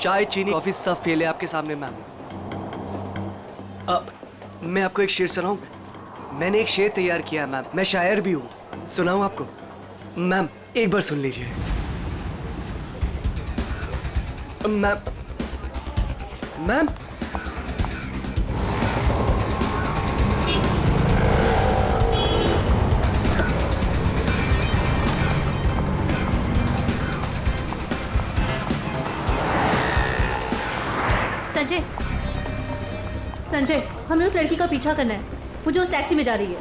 चाय चीनी कॉफी सब फेल है आपके सामने मैम। अब मैं आपको एक शेर सुनाऊं? मैंने एक शेर तैयार किया है मैम, मैं शायर भी हूं। सुनाऊं आपको? मैम एक बार सुन लीजिए। मैम मैम संजय, संजय, हमें उस लड़की का पीछा करना है। वो जो उस टैक्सी में जा रही है।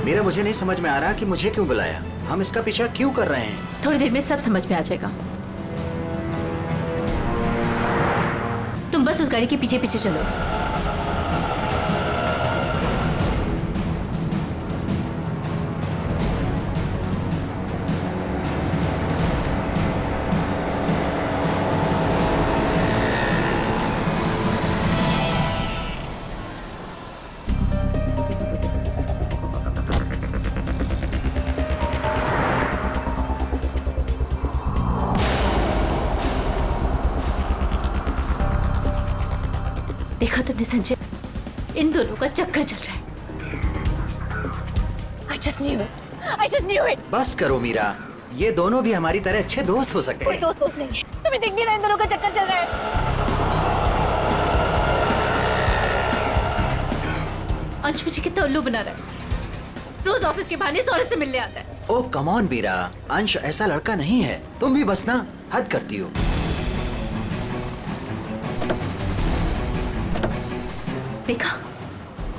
मेरा मुझे नहीं समझ में आ रहा कि मुझे क्यों बुलाया, हम इसका पीछा क्यों कर रहे हैं। थोड़ी देर में सब समझ में आ जाएगा। तुम बस उस गाड़ी के पीछे पीछे चलो। देखा तुमने संजय, इन दोनों का चक्कर चल रहा है। I just knew it. I just knew it. बस करो मीरा, ये दोनों भी हमारी तरह अच्छे दोस्त हो सकते कोई हैं। दोस्त नहीं है, तुम्हें दिख नहीं रहा इन दोनों का चक्कर चल रहा है। अंश मुझे कितना उल्लू बना रहा है। रोज ऑफिस के बहाने इस औरत से मिलने आता है। ओ कम ऑन मीरा, अंश ऐसा लड़का नहीं है, तुम भी बस ना हद करती हो। देखा,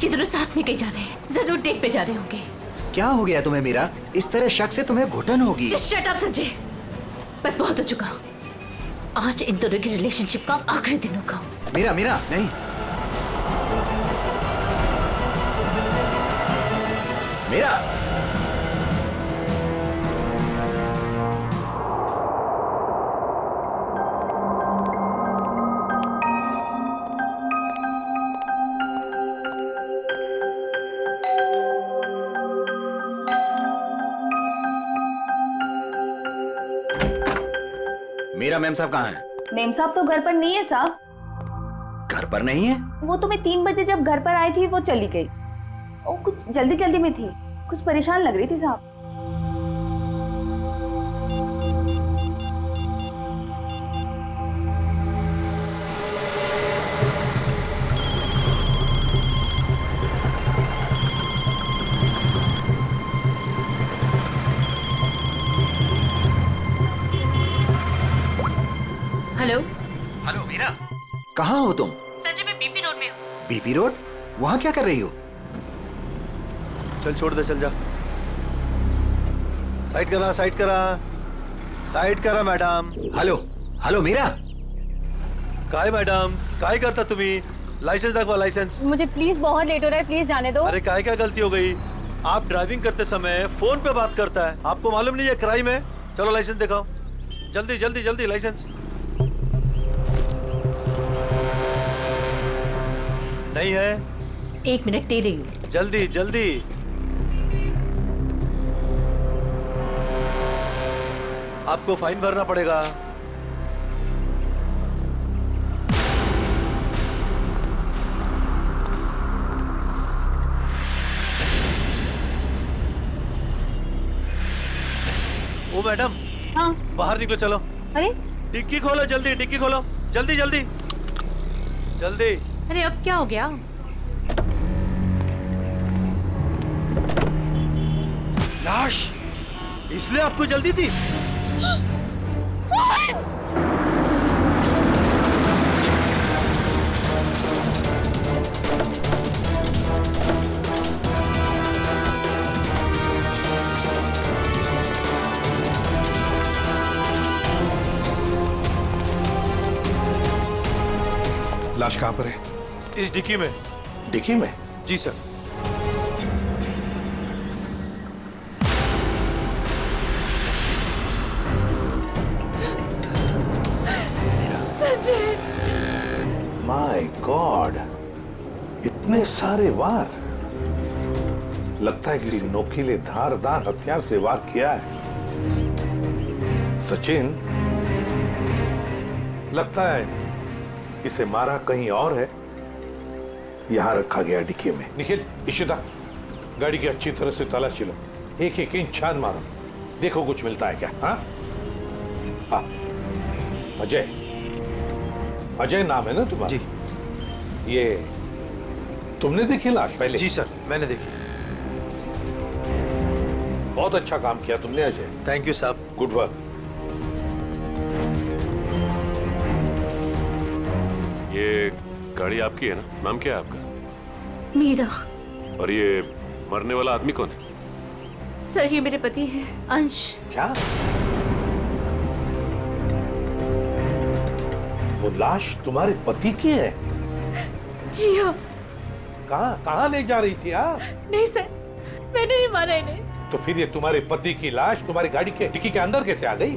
ये दोनों साथ में कहीं जा रहे हैं, जरूर डेट पे जा रहे होंगे। क्या हो गया तुम्हें मीरा? इस तरह शक से तुम्हें घुटन होगी। Just shut up संजय, बस बहुत हो चुका। आज इन दोनों की रिलेशनशिप का आखिरी दिन होगा। मीरा मीरा नहीं, मीरा मीरा मैम साहब कहाँ हैं? मेम साहब तो घर पर नहीं है साहब। घर पर नहीं है? वो तो मैं 3 बजे जब घर पर आई थी वो चली गई। वो कुछ जल्दी जल्दी में थी, कुछ परेशान लग रही थी साहब। हेलो हेलो मीरा, कहाँ हो तुम? संजय, मैं बीपी रोड में हूँ। BP road? वहाँ क्या कर रही हो? चल छोड़ दे, चल जा। साइड करा, साइड करा, साइड करा मैडम। हेलो हेलो मीरा, काय मैडम, काय करता तुम्ही? लाइसेंस दाखवा, लाइसेंस। मुझे प्लीज बहुत लेट हो रहा है, प्लीज जाने दो। अरे काय क्या गलती हो गई? आप ड्राइविंग करते समय फोन पे बात करता है, आपको मालूम नहीं है क्राइम है? चलो लाइसेंस दिखाओ, जल्दी जल्दी जल्दी लाइसेंस। नहीं है? 1 मिनट दे रही हूँ। जल्दी जल्दी। आपको फाइन भरना पड़ेगा। ओ मैडम, हाँ। बाहर निकलो, चलो। अरे डिक्की खोलो, जल्दी डिक्की खोलो, जल्दी जल्दी जल्दी। अरे अब क्या हो गया? लाश, इसलिए आपको जल्दी थी? लाश कहाँ पर है? इस डिक्की में। डिक्की में? जी सर। संजय, माय गॉड, इतने सारे वार। लगता है किसी नोकीले धारदार हथियार से वार किया है। सचिन, लगता है इसे मारा कहीं और है, यहां रखा गया डिक्की में। निखिल, इशिता, गाड़ी की अच्छी तरह से तलाशी लो, एक एक इंच छान मारो, देखो कुछ मिलता है क्या। हाँ हाँ, अजय, अजय नाम है ना तुम्हारा? जी। ये तुमने देखी लाश पहले? जी सर, मैंने देखी। बहुत अच्छा काम किया तुमने अजय। थैंक यू साहब। Good work. ये गाड़ी आपकी है ना? नाम क्या है आपका? मीरा। और ये मरने वाला आदमी कौन है? सर ये मेरे पति हैं, अंश। क्या? वो लाश तुम्हारे पति की है? जी हाँ। कहाँ कहाँ ले जा रही थी आप? नहीं सर, मैंने नहीं मारा इन्हें। तो फिर ये तुम्हारे पति की लाश तुम्हारी गाड़ी के डिक्की के अंदर कैसे आ गई?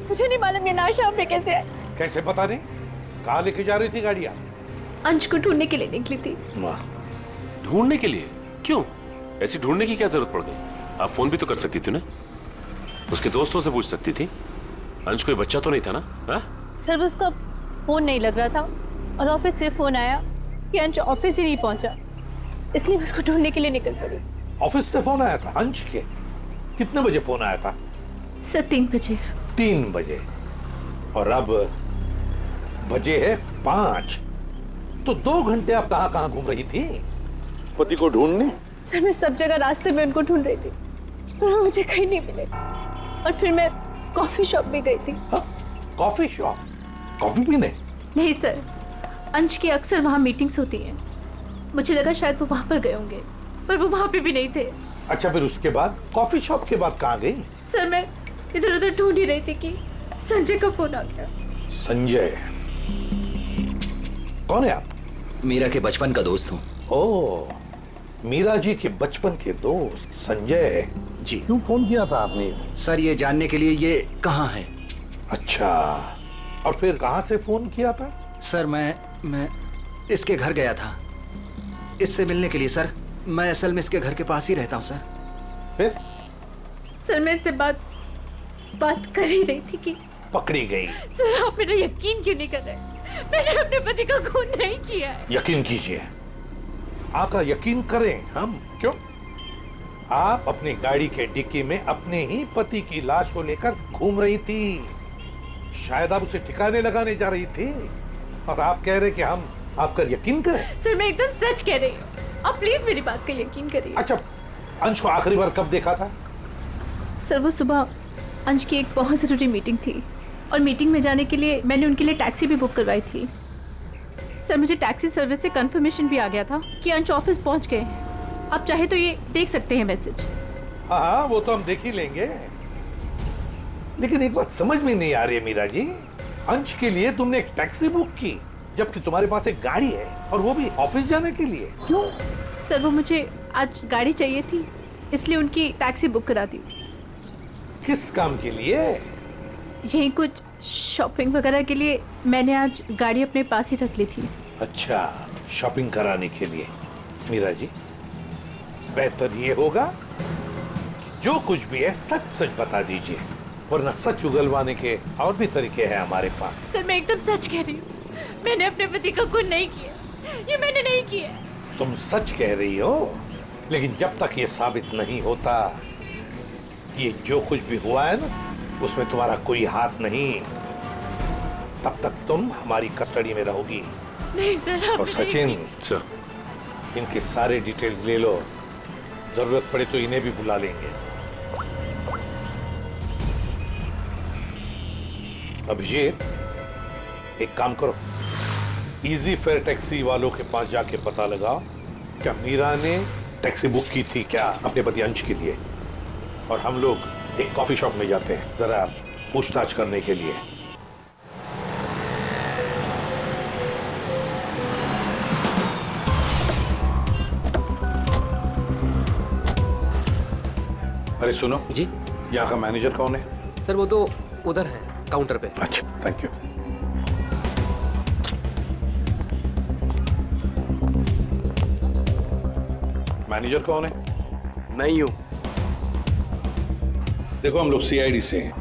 मुझे नहीं मालूम ये लाश यहाँ पे कैसे है। कैसे पता नहीं? कहाँ लेके जा रही थी गाड़ी आप? अंश को ढूंढने के लिए निकली थी। वाह, ढूंढने के लिए? क्यों? ऐसी ढूंढने की क्या जरूरत पड़ गई? आप फोन भी तो कर सकती थी ना, उसके दोस्तों से पूछ सकती थी। अंश कोई बच्चा तो नहीं था ना? हा? सर उसका फोन नहीं लग रहा था और ऑफिस से फोन आया कि अंश ऑफिस ही नहीं पहुंचा, इसलिए मैं उसको ढूंढने के लिए निकल पड़ी। ऑफिस से फोन आया था अंश के? कितने बजे फोन आया था? सर 3 बजे। 3 बजे, और अब बजे है 5, तो 2 घंटे आप कहाँ कहाँ घूम रही थी पति को ढूंढने? सर मैं सब जगह रास्ते में उनको ढूंढ रही थी, पर वो मुझे कहीं नहीं मिले। और फिर मैं कॉफी शॉप में गई थी। हाँ? Coffee shop? कॉफी पीने? नहीं सर, अंश की अक्सर वहाँ मीटिंग्स होती हैं, मुझे लगा शायद वो वहाँ पर गए होंगे, पर वो वहाँ पे भी नहीं थे। अच्छा, फिर उसके बाद कॉफी शॉप के बाद कहाँ गई? सर मैं इधर उधर ढूंढ ही रही थी कि संजय का फोन आ गया। संजय कौन है आप? मीरा के बचपन का दोस्त हूँ। ओ, मीरा जी के बचपन के दोस्त संजय जी। क्यों फोन किया था आपने? सर ये जानने के लिए ये कहाँ है। अच्छा, और फिर कहाँ से फोन किया था? सर मैं इसके घर गया था इससे मिलने के लिए। सर मैं असल में इसके घर के पास ही रहता हूँ सर। फिर? सर मैं इनसे बात कर ही रही थी कि पकड़ी गई। सर आप मेरा यकीन क्यों नहीं कर रहे? मैंने अपने पति का खून नहीं किया है। यकीन कीजिए, आपका यकीन करें हम? क्यों? आप अपनी गाड़ी के डिक्की में अपने ही पति की लाश को लेकर घूम रही थी। शायद आप उसे ठिकाने लगाने जा रही थी, और आप कह रहे कि हम आपका यकीन करें? सर मैं एकदम सच कह रही हूँ, आप प्लीज मेरी बात का यकीन करिए। अच्छा, अंश को आखिरी बार कब देखा था? सर वो सुबह अंश की एक बहुत ज़रूरी मीटिंग थी, और मीटिंग में जाने के लिए मैंने उनके लिए टैक्सी भी बुक करवाई थी। सर मुझे टैक्सी सर्विस से कंफर्मेशन भी आ गया था कि अंश ऑफिस पहुंच गए। आप चाहे तो ये देख सकते हैं मैसेज। हाँ, वो तो हम देख ही लेंगे, लेकिन एक बात समझ में नहीं आ रही है मीरा जी, अंश के लिए तुमने एक टैक्सी बुक की जबकि तुम्हारे पास एक गाड़ी है, और वो भी ऑफिस जाने के लिए। क्यों? सर वो मुझे आज गाड़ी चाहिए थी, इसलिए उनकी टैक्सी बुक करा दी। किस काम के लिए? यही कुछ शॉपिंग वगैरह के लिए मैंने आज गाड़ी अपने पास ही रख ली थी। अच्छा, शॉपिंग कराने के लिए। मीरा जी, बेहतर ये होगा कि जो कुछ भी है सच सच बता दीजिए, वरना सच उगलवाने के और भी तरीके हैं हमारे पास। सर मैं एकदम सच कह रही हूँ, मैंने अपने पति का खून नहीं किया, ये मैंने नहीं किया। तुम सच कह रही हो, लेकिन जब तक ये साबित नहीं होता ये जो कुछ भी हुआ है ना, उसमें तुम्हारा कोई हाथ नहीं, तब तक तुम हमारी कस्टडी में रहोगी। नहीं सर, और सचिन, सर, इनके सारे डिटेल्स ले लो, जरूरत पड़े तो इन्हें भी बुला लेंगे। अभिषेक, एक काम करो, इजी फेयर टैक्सी वालों के पास जाके पता लगाओ क्या मीरा ने टैक्सी बुक की थी क्या अपने पति अंश के लिए, और हम लोग एक कॉफी शॉप में जाते हैं जरा पूछताछ करने के लिए। अरे सुनो जी। यहाँ का मैनेजर कौन है? सर वो तो उधर है काउंटर पे। अच्छा, थैंक यू। मैनेजर कौन है? मैं ही हूँ। देखो हम लोग सीआईडी से हैं।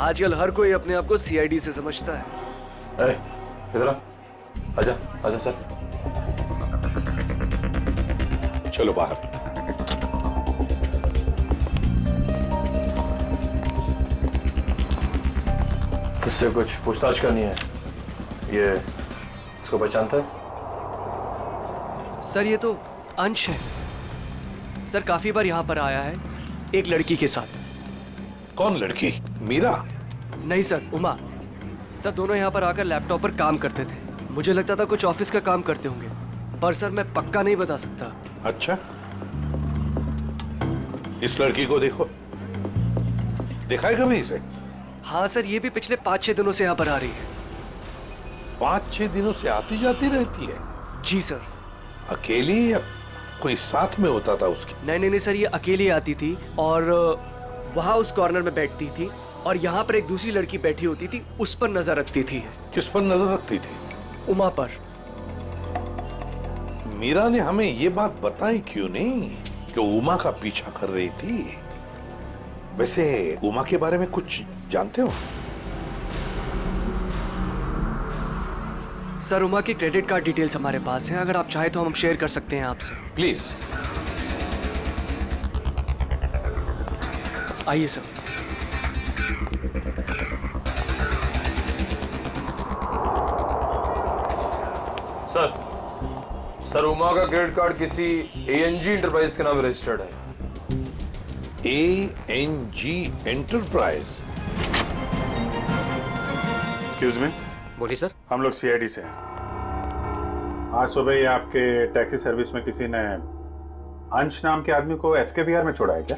आजकल हर कोई अपने आप को सीआईडी से समझता है। इधर आ, आजा आजा सर। चलो बाहर। तुझसे कुछ पूछताछ करनी है। ये इसको पहचानता है? सर ये तो अंश है। सर काफी बार यहाँ पर आया है एक लड़की के साथ। कौन लड़की? मीरा? नहीं सर, उमा। सर दोनों यहाँ पर आकर लैपटॉप पर काम करते थे। मुझे लगता था कुछ ऑफिस का काम करते होंगे, पर सर मैं पक्का नहीं बता सकता। अच्छा, इस लड़की को देखो, देखा है कभी इसे? हाँ सर, ये भी पिछले 5-6 दिनों से यहाँ पर आ रही है। 5-6 दिनों से आती जाती रहती है? जी सर। अकेली या कोई साथ में होता था उसके? नहीं सर, ये अकेली आती थी और वहाँ उस कॉर्नर में बैठती थी और यहाँ पर एक दूसरी लड़की बैठी होती थी, उस पर नजर रखती थी। किस पर नजर रखती थी? उमा पर। मीरा ने हमें ये बात बताई क्यों नहीं कि उमा का पीछा कर रही थी? वैसे उमा के बारे में कुछ जानते हो? सर उमा की क्रेडिट कार्ड डिटेल्स हमारे पास हैं, अगर आप चाहे तो हम शेयर कर सकते हैं आपसे। प्लीज। आइए सर। सर उमा का क्रेडिट कार्ड किसी ANG इंटरप्राइज के नाम रजिस्टर्ड है। ANG enterprise? Excuse me. बोलिए सर। हम लोग CID से हैं। आज सुबह ही आपके टैक्सी सर्विस में किसी ने अंश नाम के आदमी को SK बिहार में छोड़ा है क्या?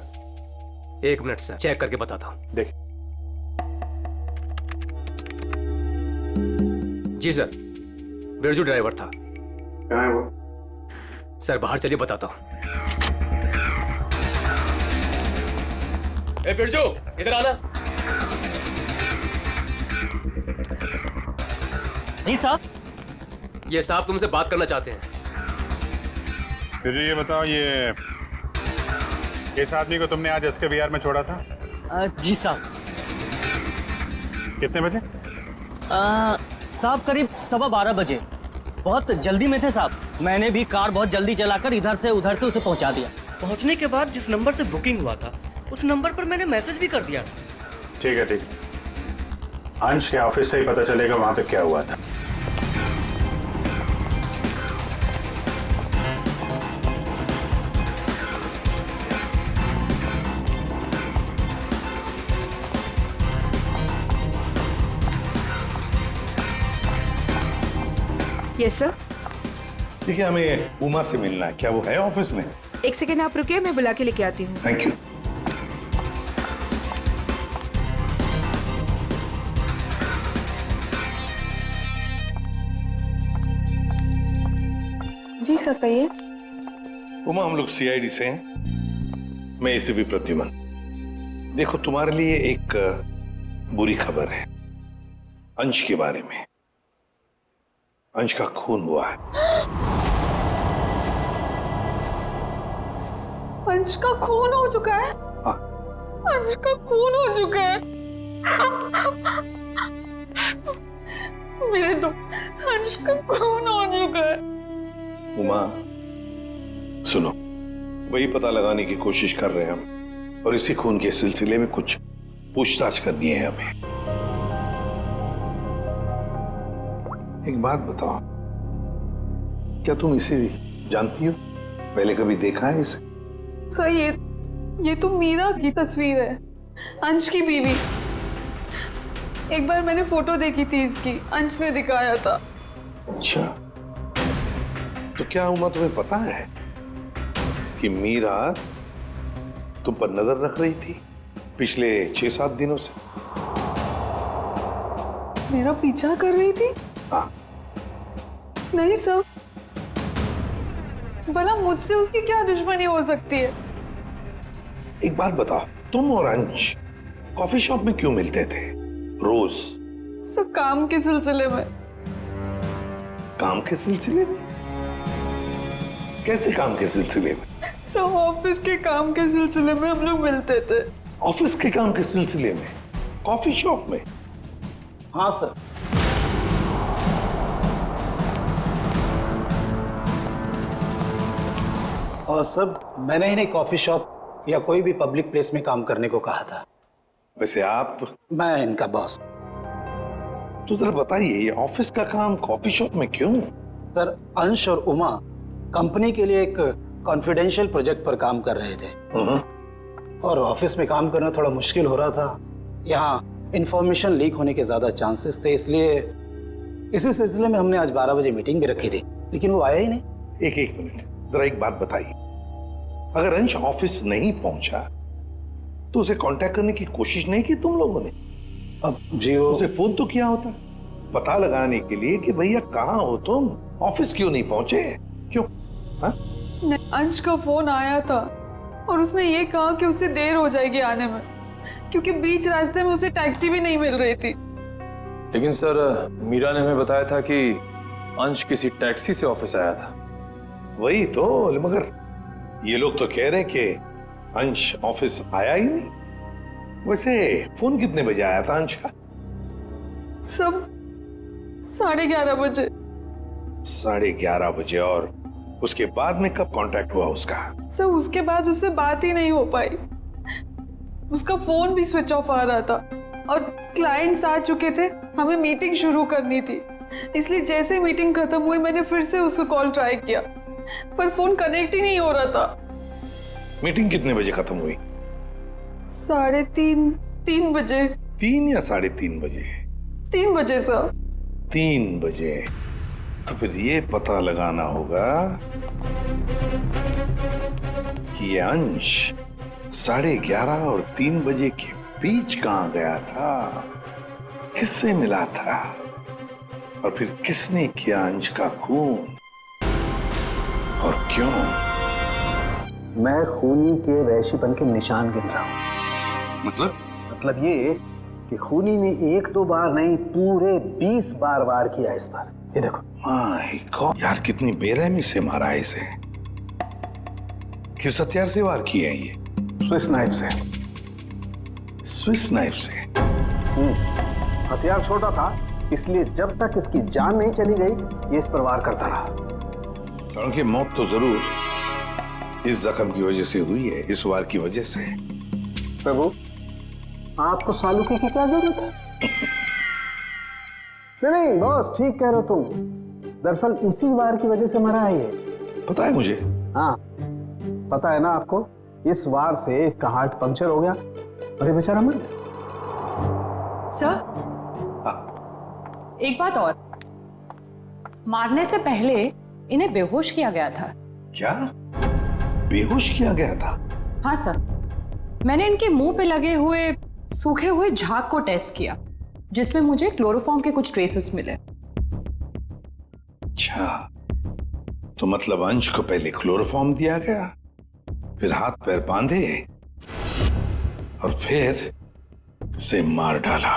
1 मिनट सर, चेक करके बताता हूँ। देखिए। जी सर, बिरजू ड्राइवर था। कहाँ है वो? सर बाहर चलिए, बताता हूँ। ए बिरजू, इधर आना। जी साहब। ये साहब तुमसे बात करना चाहते हैं। फिर ये बताओ, ये इस आदमी को तुमने आज SK बिहार में छोड़ा था? जी साहब। कितने बजे? साहब करीब 12:15 बजे। बहुत जल्दी में थे साहब। मैंने भी कार बहुत जल्दी चलाकर इधर से उधर से उसे पहुंचा दिया। पहुंचने के बाद जिस नंबर से बुकिंग हुआ था उस नंबर पर मैंने मैसेज भी कर दिया था। ठीक है ठीक है। अंश के ऑफिस से ही पता चलेगा वहां पे क्या हुआ था। Yes sir. देखिए हमें उमा से मिलना है, क्या वो है ऑफिस में? 1 सेकेंड आप रुकिए, मैं बुला के लेके आती हूँ। Thank you. जी सर कहिए। उमा, हम लोग CID से हैं। मैं ACP प्रद्युमन। देखो तुम्हारे लिए एक बुरी खबर है, अंश के बारे में। अंश का खून हुआ है। अंश का खून हो चुका है? हाँ। अंश का खून हो चुका है। मेरे तो अंश का खून हो चुका है। उमा सुनो, वही पता लगाने की कोशिश कर रहे हैं हम, और इसी खून के सिलसिले में कुछ पूछताछ करनी है हमें। एक बात बताओ, क्या तुम इसे जानती हो? पहले कभी देखा है इसे? सर ये तो मीरा की तस्वीर है, अंश की बीवी। एक बार मैंने फोटो देखी थी इसकी, अंश ने दिखाया था। अच्छा, तो क्या उमा तुम्हें पता है कि मीरा तुम पर नजर रख रही थी पिछले 6-7 दिनों से? मेरा पीछा कर रही थी? हाँ। नहीं सर, भला मुझसे उसकी क्या दुश्मनी हो सकती है? एक बात बताओ, तुम और अंश कॉफी शॉप में क्यों मिलते थे रोज? सर काम के सिलसिले में। काम के सिलसिले में? कैसे काम के सिलसिले में? सब ऑफिस के काम के सिलसिले में हम लोग मिलते थे। ऑफिस के काम के सिलसिले में? कॉफी शॉप में? हाँ सर। और सर मैंने इन्हें कॉफी शॉप या कोई भी पब्लिक प्लेस में काम करने को कहा था। वैसे आप? मैं इनका बॉस। तो जरा बताइए, ये ऑफिस का काम कॉफी शॉप में क्यों? सर अंश और उमा कंपनी के लिए एक कॉन्फिडेंशियल प्रोजेक्ट पर काम कर रहे थे और ऑफिस में काम करना थोड़ा मुश्किल हो रहा था। यहाँ इंफॉर्मेशन लीक होने के ज्यादा चांसेस थे, इसलिए इसी सिलसिले में हमने आज 12 बजे मीटिंग भी रखी थी, लेकिन वो आया ही नहीं। एक मिनट, जरा एक बात बताइए, अगर अंश ऑफिस नहीं पहुंचा तो उसे कांटेक्ट करने की कोशिश नहीं की तुम लोगों ने? अब जी वो उसे फोन तो किया होता पता लगाने के लिए कि भैया कहाँ हो तुम, ऑफिस क्यों नहीं पहुंचे? क्यों? हाँ? अंश का फोन आया था और उसने ये कहा कि उसे देर हो जाएगी आने में, क्योंकि बीच रास्ते में उसे टैक्सी भी नहीं मिल रही थी। लेकिन सर मीरा ने हमें बताया था कि अंश किसी टैक्सी से ऑफिस आया था। वही तो, मगर ये लोग तो कह रहे हैं कि अंश ऑफिस आया ही नहीं। वैसे फोन कितने बजे आया था अंश का? सब 11:30 बजे। 11:30 बजे। और उसके बाद में कब कांटेक्ट हुआ उसका? सर उसके बाद उससे बात ही नहीं हो पाई, उसका फोन भी स्विच ऑफ आ रहा था और क्लाइंट्स आ चुके थे, हमें मीटिंग शुरू करनी थी, इसलिए जैसे मीटिंग खत्म हुई मैंने फिर से उसको कॉल ट्राई किया पर फोन कनेक्ट ही नहीं हो रहा था। मीटिंग कितने बजे खत्म हुई? 3:30 बजे। 3 या 3:30 बजे? 3 बजे सर। 3 बजे। तो फिर ये पता लगाना होगा कि ये अंश 11:30 और 3 बजे के बीच कहां गया था, किससे मिला था और फिर किसने किया अंश का खून और क्यों? मैं खूनी के वैश्यपन के निशान गिन रहा हूँ। मतलब ये कि खूनी ने 1-2 बार नहीं पूरे 20 बार वार किया इस पर। ये देखो। माय गॉड यार, कितनी बेरहमी से मारा है इसे। किस हथियार से वार किया है ये? स्विस नाइफ से। स्विस नाइफ से? हथियार छोटा था, इसलिए जब तक इसकी जान नहीं चली गई ये इस पर वार करता रहा। सालू की मौत तो जरूर इस जख्म की वजह से हुई है, इस वार की वजह से। प्रभु, आपको सालूकी की क्या जरूरत है? नहीं बॉस, ठीक कह रहे हो तुम। दरअसल इसी वार की वजह से मरा है ये। पता है मुझे। हाँ पता है ना आपको, इस वार से इसका हार्ट पंक्चर हो गया और ये बेचारा मर गया। सर एक बात और, मारने से पहले इन्हें बेहोश किया गया था। क्या बेहोश किया गया था? हाँ सर, मैंने इनके मुंह पे लगे हुए सूखे हुए झाग को टेस्ट किया जिसमें मुझे क्लोरोफॉर्म के कुछ ट्रेसेस मिले। अच्छा, तो मतलब अंश को पहले क्लोरोफॉर्म दिया गया, फिर हाथ पैर बांधे और फिर उसे मार डाला।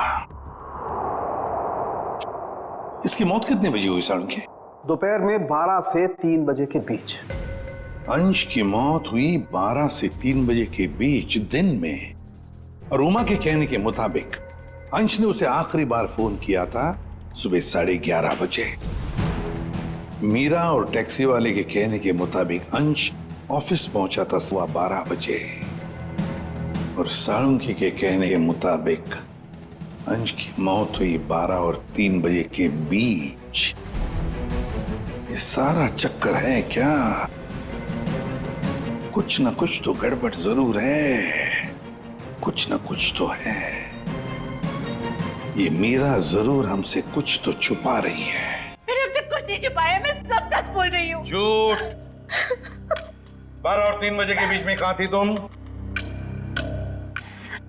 इसकी मौत कितने बजे हुई साढ़े के? दोपहर में 12 से 3 बजे के बीच। अंश की मौत हुई 12 से 3 बजे के बीच दिन में, और उमा के कहने के मुताबिक अंश ने उसे आखिरी बार फोन किया था सुबह 11:30 बजे। मीरा और टैक्सी वाले के कहने के मुताबिक अंश ऑफिस पहुंचा था 12:15 बजे, और साळुंकी के कहने के मुताबिक अंश की मौत हुई 12 और 3 बजे के बीच। ये सारा चक्कर है क्या? कुछ ना कुछ तो गड़बड़ जरूर है, कुछ ना कुछ तो है। ये मीरा जरूर हमसे कुछ तो छुपा रही है। मैंने हमसे कुछ नहीं छुपाया, मैं सब सच बोल रही हूँ। झूठ। 12 और 3 बजे के बीच में कहाँ थी तुम?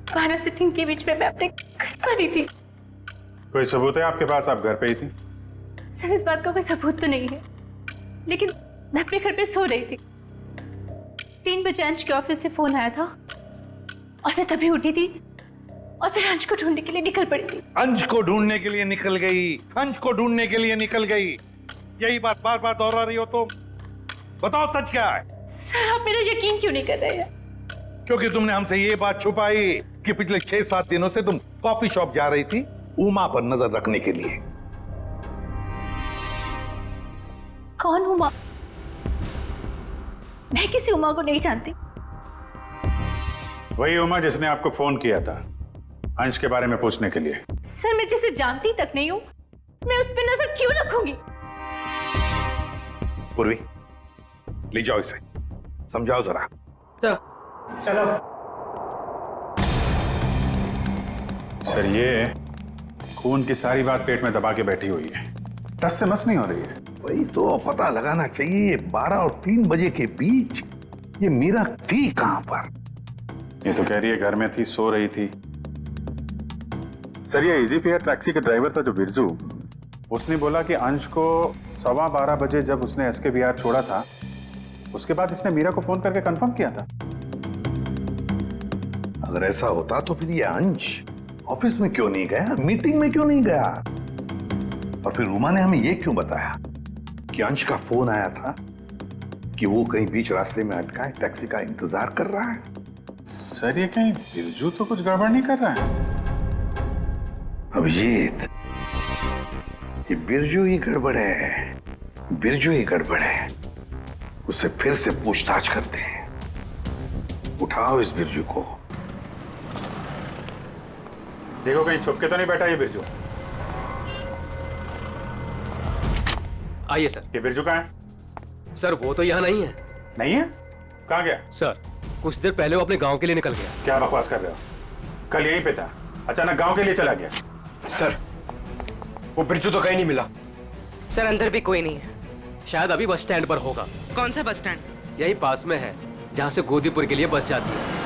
12 से 3 के बीच में मैं अपने घर पर ही थी। कोई सबूत है आपके पास, आप घर पे ही थी? सर इस बात का कोई सबूत तो नहीं है, लेकिन मैं अपने घर पे सो रही थी। 3 बजे अंश के ऑफिस से फोन आया था और मैं तभी उठी थी और फिर अंश को ढूंढने के लिए निकल पड़ी थी। अंश को ढूंढने के लिए निकल गई, अंश को ढूंढने के लिए निकल गई, यही बात बार बार दोहरा रही हो तुम। बताओ सच क्या है? सर आप मेरा यकीन क्यों नहीं कर रहे हैं? क्योंकि तुमने हमसे ये बात छुपाई कि पिछले 6-7 दिनों से तुम कॉफी शॉप जा रही थी उमा पर नजर रखने के लिए। कौन उमा? मैं किसी उमा को नहीं जानती। वही उमा जिसने आपको फोन किया था अंश के बारे में पूछने के लिए। सर मैं जिसे जानती तक नहीं हूँ, मैं उस पर नजर क्यों रखूंगी? पूर्वी, ले जाओ इसे, समझाओ जरा। चलो। सर ये खून की सारी बात पेट में दबा के बैठी हुई है, टस से मस नहीं हो रही है। वही तो पता लगाना चाहिए 12 और 3 बजे के बीच ये मीरा थी कहां पर? ये तो कह रही है घर में थी, सो रही थी। सर ये इजी फेयर टैक्सी के ड्राइवर था जो बिरजू, उसने बोला कि अंश को 12:15 बजे जब उसने एसके बिहार छोड़ा था उसके बाद इसने मीरा को फोन करके कंफर्म किया था। अगर ऐसा होता तो फिर ये अंश ऑफिस में क्यों नहीं गया, मीटिंग में क्यों नहीं गया? और फिर उमा ने हमें ये क्यों बताया कि अंश का फोन आया था कि वो कहीं बीच रास्ते में अटका है, टैक्सी का इंतजार कर रहा है? सर ये कहीं बिरजू तो कुछ गड़बड़ नहीं कर रहा है? अभिजीत, ये बिरजू ही गड़बड़ है, बिरजू ही गड़बड़ है। उससे फिर से पूछताछ करते हैं। उठाओ इस बिरजू को। देखो कहीं छुप के तो नहीं बैठा ये बिरजू। आइए सर। ये बिरजू कहाँ है? सर वो तो यहाँ नहीं है। नहीं है? कहाँ गया? सर कुछ देर पहले वो अपने गांव के लिए निकल गया। क्या बकवास कर रहे हो? कल यहीं पे था, अचानक गांव के लिए चला गया। सर वो बिरजू तो कहीं नहीं मिला। सर अंदर भी कोई नहीं है। शायद अभी बस स्टैंड पर होगा। कौन सा बस स्टैंड? यही पास में है जहाँ से गोदीपुर के लिए बस जाती है।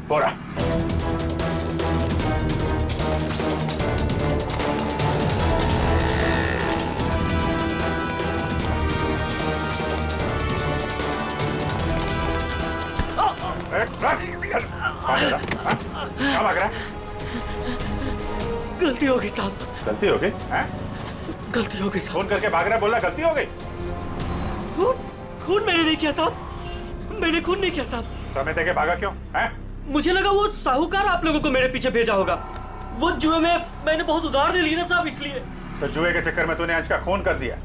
बोरा क्या भाग रहा है? गलती हो गई साहब। गलती हो गई? गलती हो गई साहब। फोन करके भाग रहा है, बोला गलती हो गई। खून मैंने नहीं किया साहब, मैंने खून नहीं किया साहब। तो हमें देखे भागा क्यों? मुझे लगा वो साहूकार आप लोगों को मेरे पीछे भेजा होगा। वो जुए में मैंने बहुत उधार दे ली ना साहब, इसलिए। तो जुए के चक्कर में तूने अंश का खून कर दिया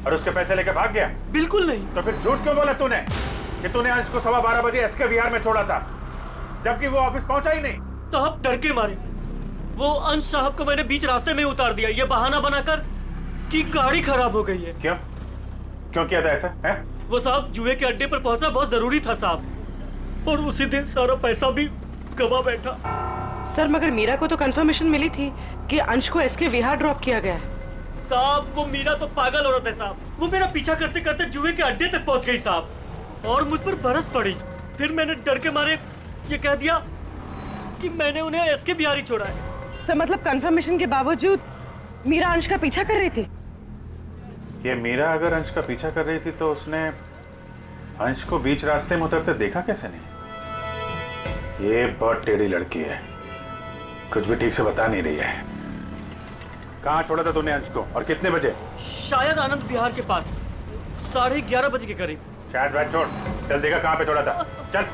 और उसके पैसे लेके भाग गया? बिल्कुल नहीं। तो फिर झूठ क्यों बोला तूने कि तूने अंश को 12:15 बजे एसके बिहार में छोड़ा था जबकि वो ऑफिस पहुंचा ही नहीं? साहब डर के मारे वो अंश साहब को मैंने बीच रास्ते में उतार दिया, ये बहाना बनाकर कि गाड़ी खराब हो गई है। क्यों क्यों किया था ऐसा है? वो साहब जुए के अड्डे पर पहुंचना बहुत जरूरी था साहब, और उसी दिन सारा पैसा भी गवा बैठा। सर मगर मीरा को तो कंफर्मेशन मिली थी कि अंश को एसके विहार ड्रॉप किया गया है। साहब वो मीरा तो पागल औरत है साहब, वो मेरा पीछा करते करते जुए के अड्डे तक पहुंच गई साहब और मुझ पर बरस पड़ी। फिर मैंने डर के मारे ये कह दिया कि मैंने उन्हें एसके बिहार ही छोड़ा है। सर मतलब कंफर्मेशन के बावजूद मीरा अंश का पीछा कर रही थी? ये मीरा अगर अंश का पीछा कर रही थी तो उसने अंश को बीच रास्ते में उतरते देखा कैसे नहीं? ये बहुत टेढ़ी लड़की है, कुछ भी ठीक से बता नहीं रही है। कहाँ छोड़ा था तूने अंश को और कितने बजे? शायद आनंद बिहार के पास 11:30 बजे के करीब। शायद बात छोड़, चल देखा कहाँ पे छोड़ा था, चल।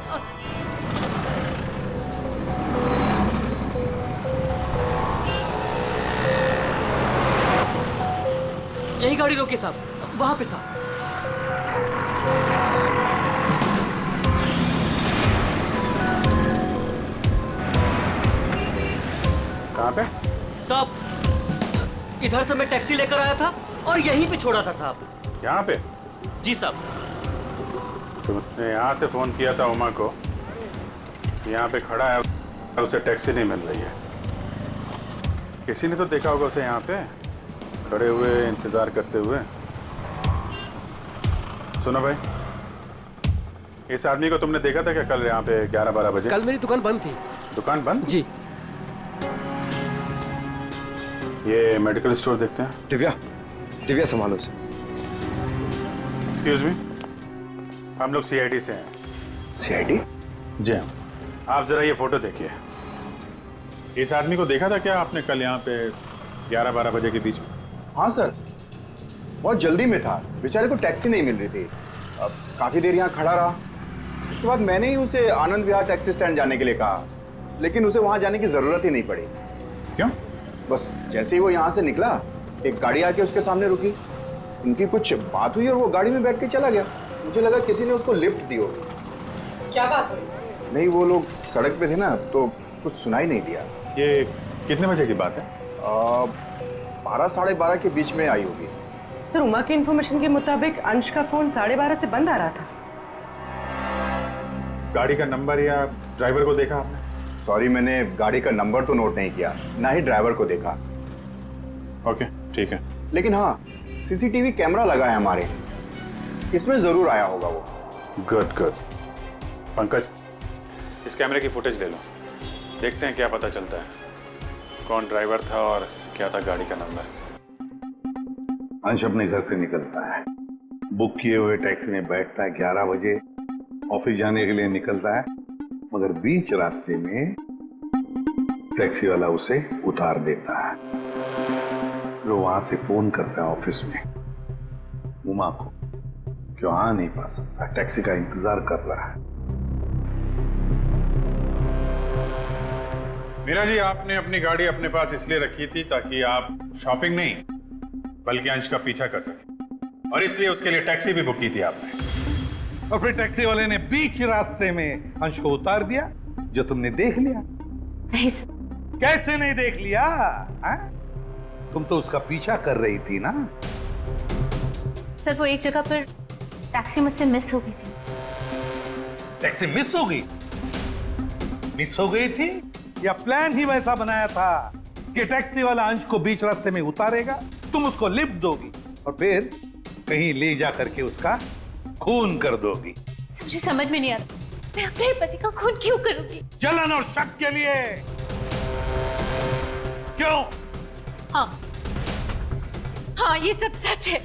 यही गाड़ी रोके साहब, वहां पे साहब। कहाँ पे? साहब इधर से मैं टैक्सी लेकर आया था और यहीं पे छोड़ा था साहब। यहाँ पे? जी साहब। तुमने यहाँ से फोन किया था उमा को, यहाँ पे खड़ा है और उसे टैक्सी नहीं मिल रही है। किसी ने तो देखा होगा उसे यहाँ पे खड़े हुए इंतजार करते हुए। सुनो भाई, इस आदमी को तुमने देखा था क्या कल यहाँ पे 11-12 बजे? कल मेरी दुकान बंद थी। दुकान बंद? जी। ये मेडिकल स्टोर देखते हैं। दिव्या संभालो से। एक्सक्यूज मी, हम लोग सीआईडी से हैं। सीआईडी? जी हाँ। आप जरा ये फोटो देखिए। इस आदमी को देखा था क्या आपने कल यहाँ पे 11-12 बजे के बीच में? हाँ सर, बहुत जल्दी में था, बेचारे को टैक्सी नहीं मिल रही थी। अब काफी देर यहाँ खड़ा रहा। उसके बाद मैंने ही उसे आनंद विहार टैक्सी स्टैंड जाने के लिए कहा, लेकिन उसे वहां जाने की जरूरत ही नहीं पड़ी। क्यों? बस जैसे ही वो यहाँ से निकला, एक गाड़ी आके उसके सामने रुकी। उनकी कुछ बात हुई और वो गाड़ी में बैठ के चला गया। मुझे लगा किसी ने उसको लिफ्ट दी होगी। क्या बात हुई? नहीं, वो लोग सड़क पे थे ना, तो कुछ सुनाई नहीं दिया। ये कितने बजे की बात है? 12-12:30 के बीच में आई होगी। सर, उमा की इन्फॉर्मेशन के मुताबिक अंश का फोन 12:30 से बंद आ रहा था। गाड़ी का नंबर या ड्राइवर को देखा आपने? सॉरी, मैंने गाड़ी का नंबर तो नोट नहीं किया, ना ही ड्राइवर को देखा। ओके, ठीक है। लेकिन हाँ, सीसीटीवी कैमरा लगा है हमारे, इसमें जरूर आया होगा वो। Good good. पंकज, इस कैमरे की फुटेज ले लो, देखते हैं क्या पता चलता है, कौन ड्राइवर था और क्या था गाड़ी का नंबर। अंश अपने घर से निकलता है, बुक किए हुए टैक्सी में बैठता है, 11 बजे ऑफिस जाने के लिए निकलता है, मगर बीच रास्ते में टैक्सी वाला उसे उतार देता है। वो वहां से फोन करता है ऑफिस में उमा को, क्यों आ नहीं पा सकता, टैक्सी का इंतजार कर रहा है। मीरा जी, आपने अपनी गाड़ी अपने पास इसलिए रखी थी ताकि आप शॉपिंग नहीं बल्कि अंश का पीछा कर सके, और इसलिए उसके लिए टैक्सी भी बुक की थी आपने। और फिर टैक्सी वाले ने बीच रास्ते में अंश को उतार दिया, जो तुमने देख लिया। नहीं सर। कैसे नहीं देख लिया? तुम तो उसका पीछा कर रही थी ना। सर, वो एक जगह पर टैक्सी मुझसे मिस हो गई थी। टैक्सी मिस हो गई? मिस हो गई थी या प्लान ही वैसा बनाया था कि टैक्सी वाला अंश को बीच रास्ते में उतारेगा, तुम उसको लिफ्ट दोगी और फिर कहीं ले जा करके उसका खून कर दोगी? मुझे समझ में नहीं आ रहा, मैं अपने पति का खून क्यों करूंगी? जलन और शक के लिए। क्यों? हाँ, ये सब सच है।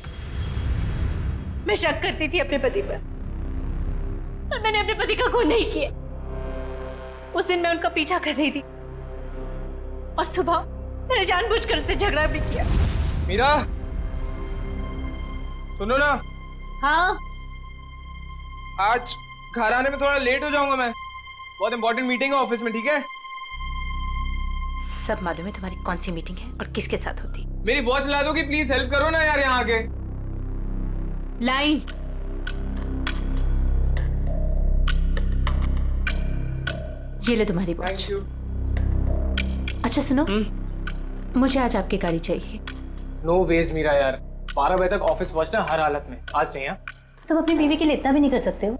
मैं शक करती थी अपने पति पर, पर मैंने अपने पति का खून नहीं किया। उस दिन मैं उनका पीछा कर रही थी और सुबह मैंने जानबूझकर उनसे झगड़ा भी किया। मीरा, सुनो ना। हाँ? आज घर आने में थोड़ा लेट हो जाऊंगा मैं, बहुत इंपॉर्टेंट मीटिंग है ऑफिस में, ठीक है? सब मालूम है तुम्हारी कौन सी मीटिंग है और किसके साथ होती? मेरी वॉच ला दोगी प्लीज? हेल्प करो ना यार यहाँ आके। लाई। ये ले तुम्हारी वॉच। अच्छा सुनो, मुझे आज आपकी गाड़ी चाहिए। नो वेज मीरा यार, 12 बजे तक ऑफिस पहुंचना हर हालत में, आज नहीं। हाँ, तुम अपनी बीवी के लिए इतना भी नहीं कर सकते हो?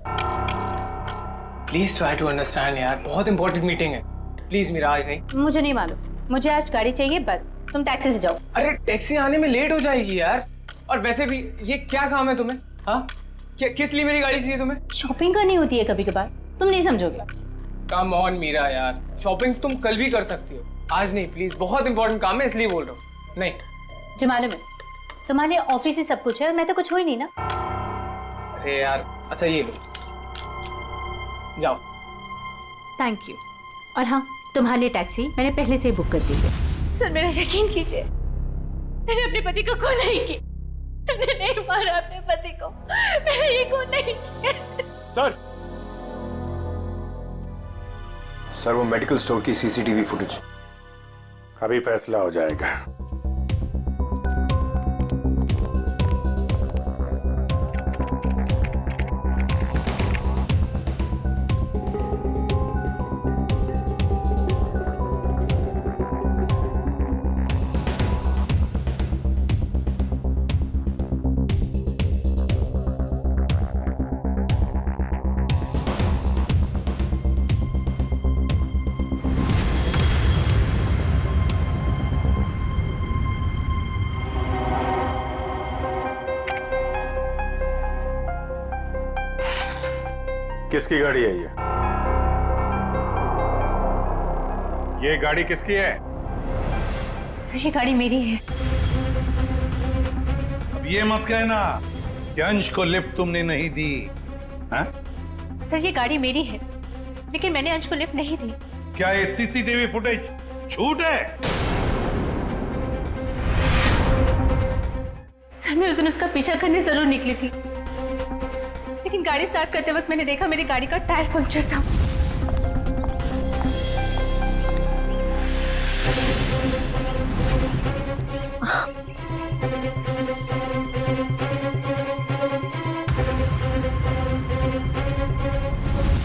प्लीज ट्राई टू अंडरस्टैंड यार, बहुत इंपॉर्टेंट मीटिंग है। प्लीज मीरा, आज नहीं। मुझे नहीं मालूम, मुझे आज गाड़ी चाहिए बस। तुम टैक्सी से जाओ। अरे टैक्सी आने में लेट हो जाएगी यार, और वैसे भी ये क्या काम है तुम्हें? हाँ, किस लिए मेरी गाड़ी चाहिए तुम्हें? शॉपिंग करनी होती है कभी कभार, तुम नहीं समझोगे। कम ऑन मीरा यार, शॉपिंग तुम कल भी कर सकती हो, आज नहीं प्लीज, बहुत इंपॉर्टेंट काम है इसलिए बोल रहा हूँ। नहीं जो मालूम है तुम्हारे लिए ऑफिस ही सब कुछ है और मैं तो कुछ हो ही नहीं ना। अरे यार, अच्छा ये लो, जाओ। Thank you. और हाँ, तुम्हारे लिए टैक्सी मैंने पहले से ही बुक कर दी है। सर मेरा यकीन कीजिए, मैंने अपने पति को खून नहीं किया, मैंने नहीं मारा अपने पति को, मैंने ये खून नहीं किया। सर वो मेडिकल स्टोर की सीसीटीवी फुटेज। अभी फैसला हो जाएगा। किसकी गाड़ी है ये गाड़ी किसकी है? सर ये गाड़ी मेरी है। अब ये मत कहना कि अंश को लिफ्ट तुमने नहीं दी। हाँ? सर ये गाड़ी मेरी है, लेकिन मैंने अंश को लिफ्ट नहीं दी। क्या ये सीसीटीवी फुटेज झूठ है। सर मैं उस दिन उसका पीछा करने जरूर निकली थी, लेकिन गाड़ी स्टार्ट करते वक्त मैंने देखा मेरी गाड़ी का टायर पंक्चर था।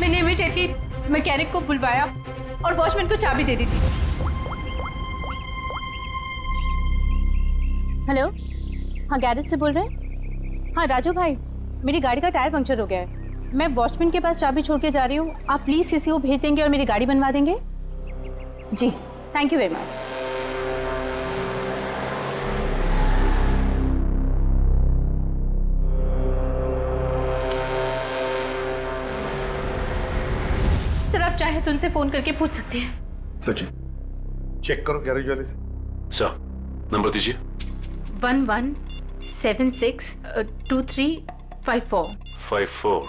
मैंने इमीडिएटली मैकेनिक को बुलवाया और वॉचमैन को चाबी दे दी थी। हेलो, हाँ गैरेज से बोल रहे हैं? हाँ राजू भाई, मेरी गाड़ी का टायर पंक्चर हो गया है। मैं वॉचमैन के पास चाबी छोड़ के जा रही हूँ, आप प्लीज़ किसी को भेज देंगे और मेरी गाड़ी बनवा देंगे? जी, thank you very much. Sir आप चाहे तो उनसे फोन करके पूछ सकते हैं। सचिन, चेक करो गैरेज वाले से। सर, नंबर दीजिए। 11762354। 54।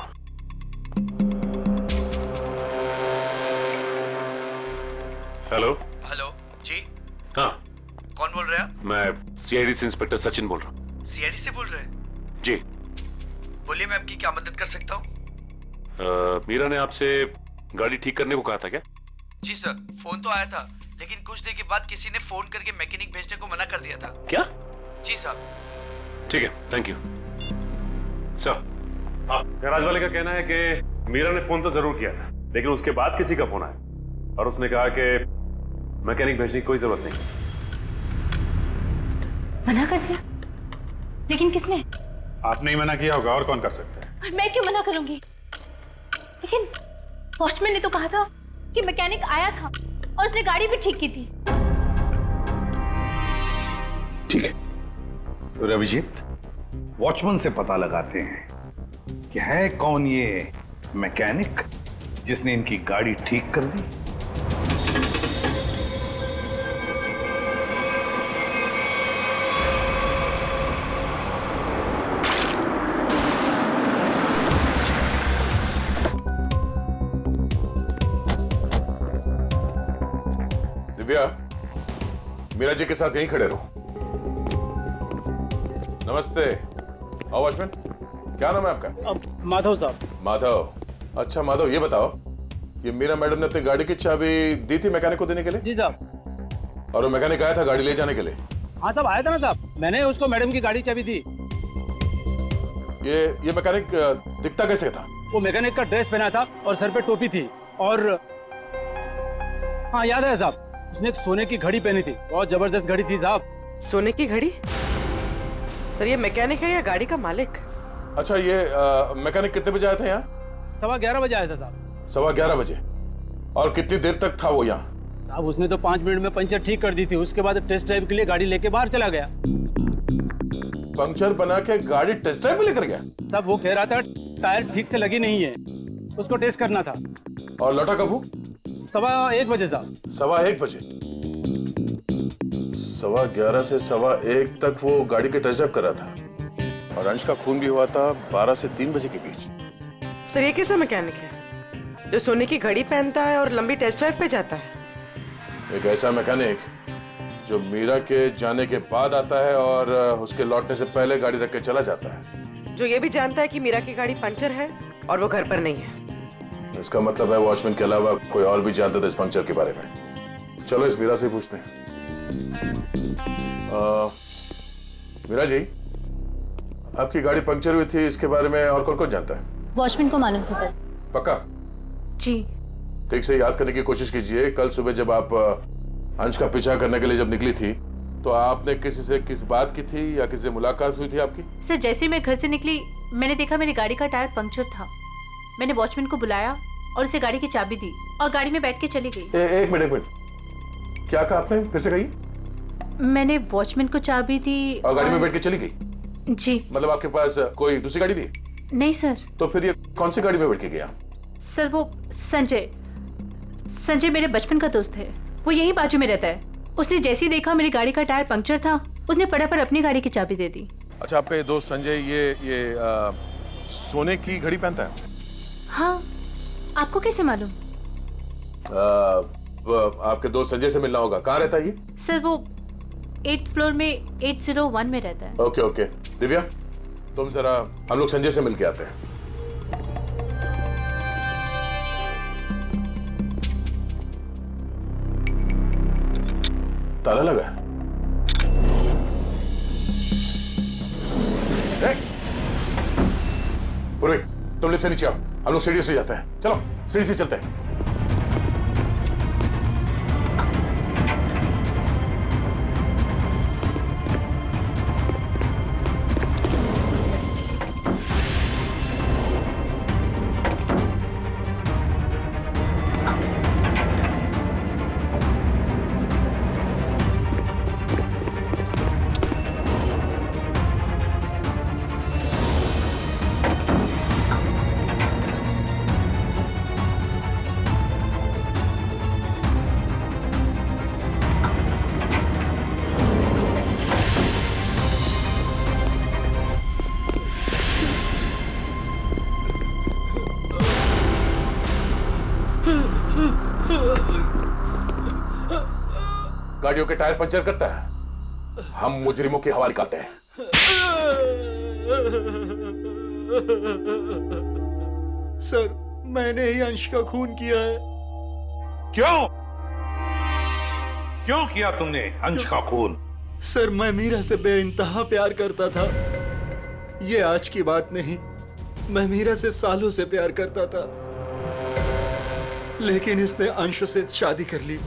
हेलो। हेलो जी, हाँ कौन बोल रहे हैं आप? मैं सीआईडी से इंस्पेक्टर सचिन बोल रहा हूँ। सीआईडी से बोल रहे हैं? जी बोलिए, मैं आपकी क्या मदद कर सकता हूँ? मीरा ने आपसे गाड़ी ठीक करने को कहा था क्या? जी सर, फोन तो आया था, लेकिन कुछ देर के बाद किसी ने फोन करके मैकेनिक भेजने को मना कर दिया था। क्या? जी साहब। ठीक है, थैंक यू सर। गैराज वाले का कहना है कि मीरा ने फोन तो जरूर किया था, लेकिन उसके बाद किसी का फोन आया और उसने कहा कि मैकेनिक भेजने की कोई जरूरत नहीं। मना कर दिया? लेकिन किसने? आपने ही मना किया होगा, और कौन कर सकता है? और मैं क्यों मना करूंगी? लेकिन वॉचमैन ने तो कहा था कि मैकेनिक आया था और उसने गाड़ी भी ठीक की थी। ठीक है, तो अभिजीत, वॉचमैन से पता लगाते हैं कि है कौन ये मैकेनिक जिसने इनकी गाड़ी ठीक कर दी। दिव्या, मीरा जी के साथ यहीं खड़े रहो। नमस्ते। आओ वॉचमैन, क्या नाम है आपका? माधव साहब। माधव, अच्छा माधव, ये बताओ, ये मीरा मैडम ने अपनी गाड़ी की चाबी दी थी मैकेनिक को देने के लिए? जी साहब। और वो मैकेनिक आया था गाड़ी ले जाने के लिए? हाँ साहब, आया था ना साहब, मैंने उसको मैडम की गाड़ी चाबी दी। ये मैकेनिक दिखता कैसे था? वो मैकेनिक का ड्रेस पहना था और सर पे टोपी थी, और हाँ याद है साहब, उसने एक सोने की घड़ी पहनी थी, बहुत जबरदस्त घड़ी थी साहब। सोने की घड़ी? सर ये मैकेनिक है या गाड़ी का मालिक? अच्छा, ये मैकेनिक कितने बजे आया था यहाँ? 11:15 बजे आया था साहब। 11:15 बजे? और कितनी देर तक था वो यहाँ? साहब उसने तो 5 मिनट में पंचर ठीक कर दी थी, उसके बाद टेस्ट ड्राइव के लिए गाड़ी लेके बाहर चला गया। पंक्चर बना के गाड़ी टेस्ट ड्राइव में लेकर गया? साहब वो कह रहा था टायर ठीक से लगी नहीं है, उसको टेस्ट करना था। और लौटा कब वो? 1:15 बजे साहब। 1:15 बजे? 11:15 से 1:15 तक वो गाड़ी के टेस्ट ड्राइव कर रहा था, और अंश का खून भी हुआ था 12 से 3 बजे के बीच। सर ये कैसा मैकेनिक है जो सोने की घड़ी पहनता है और लंबी टेस्ट ड्राइव पे जाता है? एक ऐसा मैकेनिक जो मीरा के जाने के बाद आता है और उसके लौटने से पहले गाड़ी रख के चला जाता है, जो ये भी जानता है कि मीरा की गाड़ी पंचर है और वो घर पर नहीं है। इसका मतलब है वॉचमैन के अलावा कोई और भी जानता था इस पंक्चर के बारे में। चलो इस मीरा से पूछते हैं। मीरा जी, आपकी गाड़ी पंक्चर हुई थी, इसके बारे में और कौन जानता है? वॉचमैन को मालूम था। पक्का? जी। ठीक से याद करने की कोशिश कीजिए, कल सुबह जब आप अंश का पीछा करने के लिए जब निकली थी, तो आपने किसी से किस बात की थी या किसी से मुलाकात हुई थी आपकी? सर जैसे ही मैं घर से निकली, मैंने देखा मेरी गाड़ी का टायर पंक्चर था। मैंने वॉचमैन को बुलाया और उसे गाड़ी की चाबी दी और गाड़ी में बैठ के चली गई। एक मिनट, क्या कहा आपने? फिर से कहिए। मैंने वॉचमैन को चाबी दी और गाड़ी में बैठ के चली गई? जी। मतलब आपके पास कोई दूसरी गाड़ी भी है? नहीं सर। तो फिर ये कौन सी गाड़ी में बैठ के गया? सर वो संजय मेरे बचपन का दोस्त है, वो यहीं बाजू में रहता है। उसने जैसे ही देखा मेरी गाड़ी का टायर पंक्चर था, उसने फटाफट अपनी गाड़ी की चाबी दे दी। अच्छा, आपका ये दोस्त संजय ये सोने की घड़ी पहनता है? हाँ, आपको कैसे मालूम? अब आपके दोस्त संजय से मिलना होगा। कहाँ रहता है ये? सर वो 8th फ्लोर में 801 में रहता है। Okay okay. दिव्या तुम जरा हम लोग संजय से मिल के आते हैं। ताला लगा है। पूर्वी तुम लिफ्ट से नीचे आओ, हम लोग सीढ़ी से जाते हैं। चलो सीढ़ी से चलते हैं। गाड़ियों के टायर पंचर करता है, हम मुजरिमों के हवाले करते हैं। सर मैंने ही अंश का खून किया है। क्यों क्यों किया तुमने अंश का खून? सर मैं मीरा से बेइंतहा प्यार करता था। ये आज की बात नहीं, मैं मीरा से सालों से प्यार करता था, लेकिन इसने अंश से शादी कर ली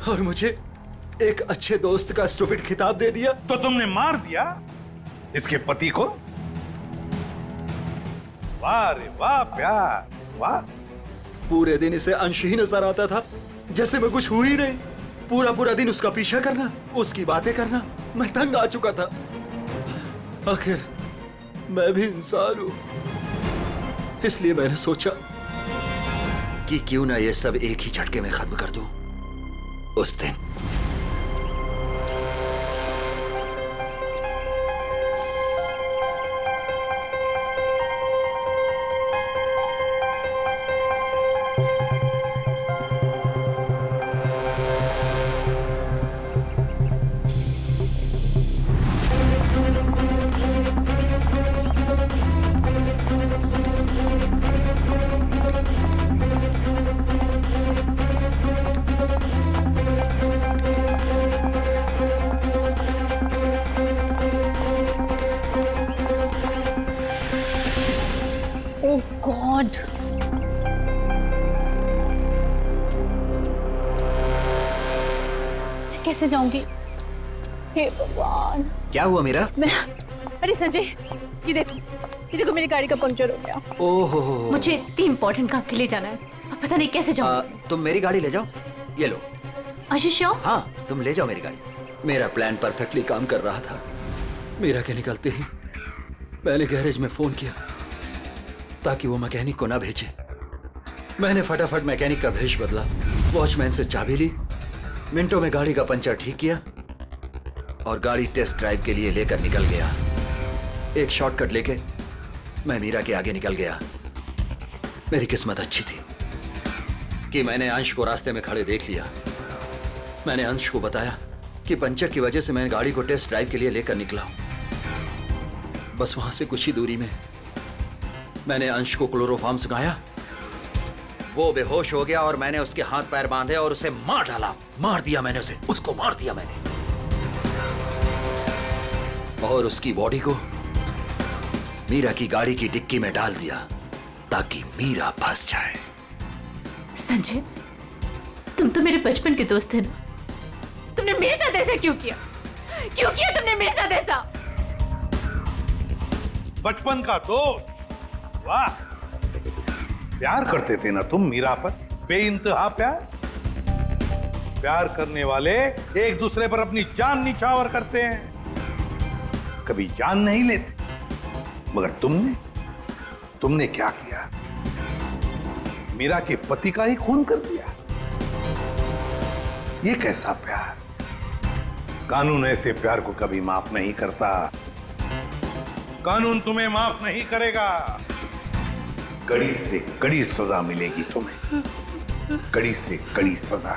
और मुझे एक अच्छे दोस्त का स्टूपिड खिताब दे दिया। तो तुमने मार दिया इसके पति को? वाह रे वाह प्यार, वाह। पूरे दिन इसे अंश ही नजर आता था, जैसे मैं कुछ हुई नहीं। पूरा पूरा दिन उसका पीछा करना, उसकी बातें करना, मैं तंग आ चुका था। आखिर मैं भी इंसान हूं, इसलिए मैंने सोचा कि क्यों ना ये सब एक ही झटके में खत्म कर दूं। उस दिन गॉड, कैसे जाऊंगी? हे भगवान। क्या हुआ मीरा? अरे संजय, ये देखो मेरी गाड़ी का पंक्चर हो गया। ओहो, मुझे इतनी इंपॉर्टेंट काम के लिए जाना है, अब पता नहीं कैसे जाऊंगी। तुम मेरी गाड़ी ले जाओ, ये लो। आशीष, हाँ तुम ले जाओ मेरी गाड़ी। मेरा प्लान परफेक्टली काम कर रहा था। मीरा के निकलते ही मैंने गैरेज में फोन किया ताकि वो मैकेनिक को ना भेजे। मैंने फटाफट मैकेनिक का भेष बदला, वॉचमैन से चाबी ली, मिनटों में गाड़ी का पंचर ठीक किया और गाड़ी टेस्ट ड्राइव के लिए लेकर निकल गया। एक शॉर्टकट लेके मैं मीरा के आगे निकल गया। मेरी किस्मत अच्छी थी कि मैंने अंश को रास्ते में खड़े देख लिया। मैंने अंश को बताया कि पंचर की वजह से मैं गाड़ी को टेस्ट ड्राइव के लिए लेकर निकला हूं। बस वहां से कुछ ही दूरी में मैंने अंश को क्लोरोफॉर्म सुनाया, वो बेहोश हो गया और मैंने उसके हाथ पैर बांधे और उसे मार डाला। मार दिया मैंने उसे, उसको मार दिया मैंने, और उसकी बॉडी को मीरा की गाड़ी की डिक्की में डाल दिया ताकि मीरा फंस जाए। संजय, तुम तो मेरे बचपन के दोस्त थे ना, तुमने मेरे साथ ऐसा क्यों किया? क्यों किया तुमने मेरे साथ ऐसा? बचपन का दोस्त, वाह। प्यार करते थे ना तुम मीरा पर, बेइंतहा प्यार। प्यार करने वाले एक दूसरे पर अपनी जान निछावर करते हैं, कभी जान नहीं लेते। मगर तुमने क्या किया? मीरा के पति का ही खून कर दिया। ये कैसा प्यार? कानून ऐसे प्यार को कभी माफ नहीं करता। कानून तुम्हें माफ नहीं करेगा। कड़ी से कड़ी सजा मिलेगी तुम्हें, कड़ी से कड़ी सजा।